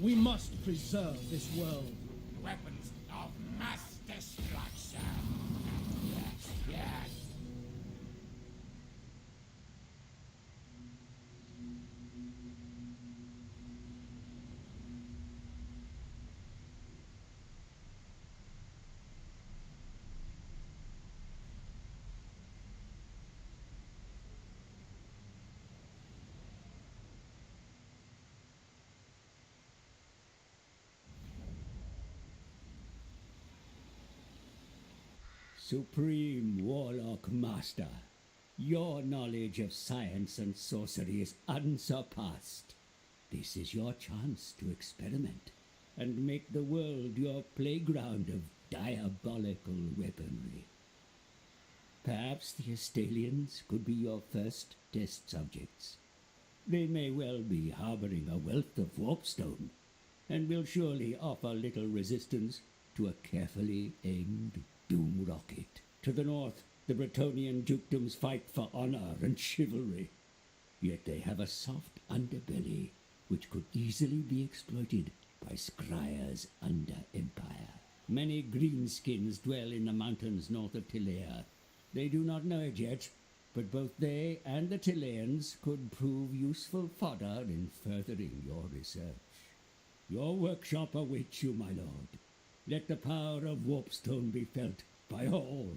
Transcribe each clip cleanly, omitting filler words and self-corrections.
We must preserve this world. Weapons of mass destruction. Yes, yes. Supreme Warlock Master, your knowledge of science and sorcery is unsurpassed. This is your chance to experiment and make the world your playground of diabolical weaponry. Perhaps the Astalians could be your first test subjects. They may well be harboring a wealth of warpstone, and will surely offer little resistance to a carefully aimed doom rocket. To the north, the Bretonnian dukedoms fight for honor and chivalry. Yet they have a soft underbelly which could easily be exploited by skryre's under-empire. Many greenskins dwell in the mountains north of Tilea. They do not know it yet, but both they and the Tileans could prove useful fodder in furthering your research. Your workshop awaits you, my lord. Let the power of warpstone be felt by all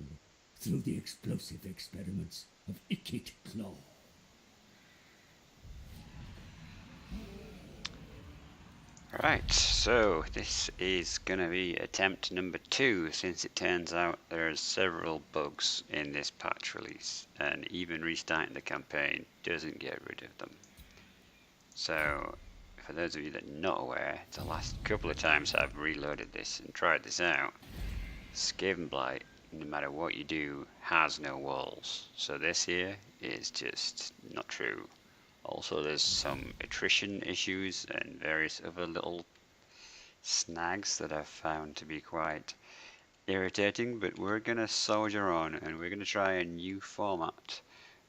through the explosive experiments of Ikit-Claw. Right, so this is going to be attempt number 2, since it turns out there are several bugs in this patch release, and even restarting the campaign doesn't get rid of them. So, for those of you that are not aware, the last couple of times I've reloaded this and tried this out, SkavenDan, no matter what you do, has no walls. So this here is just not true. Also, there's some attrition issues and various other little snags that I've found to be quite irritating, but we're going to soldier on and we're going to try a new format.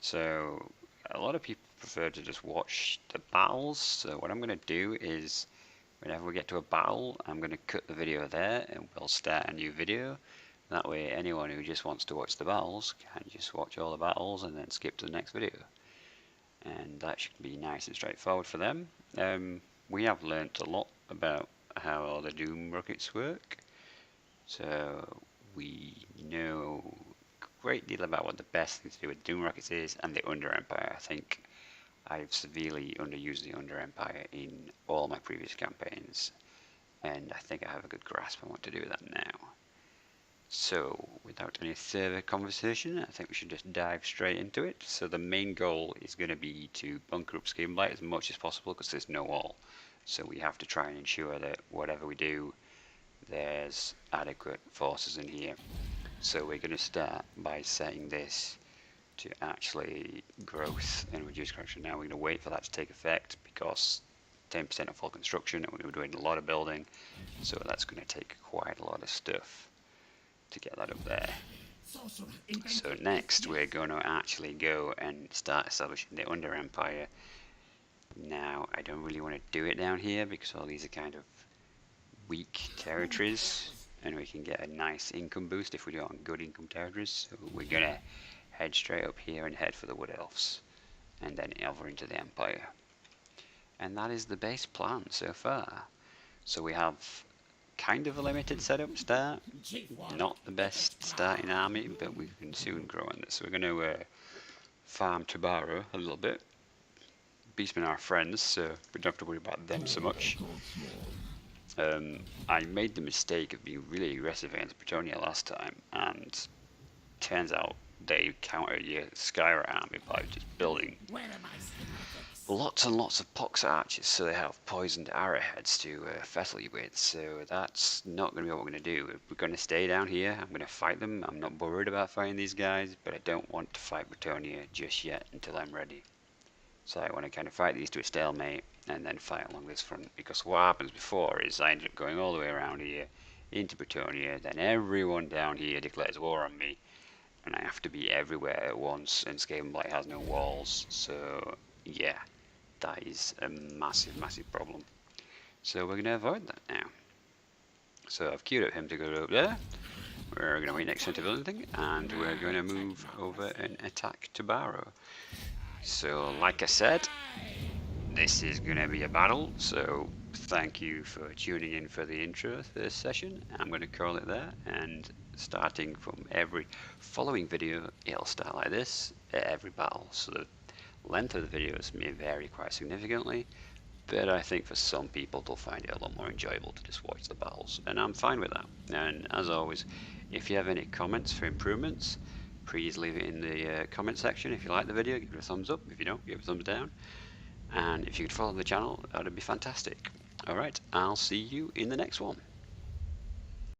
So a lot of people prefer to just watch the battles, so what I'm going to do is whenever we get to a battle, I'm going to cut the video there and we'll start a new video. That way anyone who just wants to watch the battles can just watch all the battles and then skip to the next video. And that should be nice and straightforward for them. We have learnt a lot about how all the Doom rockets work, so we know a great deal about what the best thing to do with Doom rockets is, and the Under Empire. I think I've severely underused the Under Empire in all my previous campaigns, and I think I have a good grasp on what to do with that now. So, without any further conversation, I think we should just dive straight into it. So the main goal is going to be to bunker up SkavenDan as much as possible because there's no wall. So we have to try and ensure that whatever we do, there's adequate forces in here. So we're going to start by setting this to actually growth and reduce correction. Now we're going to wait for that to take effect because 10% of full construction and we're doing a lot of building. So that's going to take quite a lot of stuff to get that up there. So next we're going to actually go and start establishing the Under Empire. Now I don't really want to do it down here because all these are kind of weak territories and we can get a nice income boost if we do it on good income territories. So we're going to head straight up here and head for the Wood Elves and then over into the Empire. And that is the base plan so far. So we have kind of a limited setup start, not the best starting army, but we can soon grow on this. So we're going to farm Tabara a little bit. Beastmen are our friends, so we don't have to worry about them so much. I made the mistake of being really aggressive against Bretonnia last time, and turns out they countered your skryre army by just building lots and lots of pox archers, so they have poisoned arrowheads to fettle you with. So that's not going to be what we're going to do. We're going to stay down here. I'm going to fight them. I'm not worried about fighting these guys, but I don't want to fight Bretonnia just yet until I'm ready. So I want to kind of fight these to a stalemate and then fight along this front, because what happens before is I end up going all the way around here into Bretonnia, then everyone down here declares war on me and I have to be everywhere at once, and SkavenDan has no walls, so yeah, that is a massive problem. So we're going to avoid that now. So I've queued up him to go up there. We're going to wait next turn to build anything, and we're going to move over and attack Tabaro. So like I said, this is going to be a battle, so thank you for tuning in for the intro to this session. I'm going to call it there, and starting from every following video, it'll start like this at every battle. So the length of the videos may vary quite significantly, but I think for some people they'll find it a lot more enjoyable to just watch the battles, and I'm fine with that. And as always, if you have any comments for improvements, please leave it in the comment section. If you like the video, give it a thumbs up. If you don't, give it a thumbs down. And if you could follow the channel, that would be fantastic. Alright, I'll see you in the next one.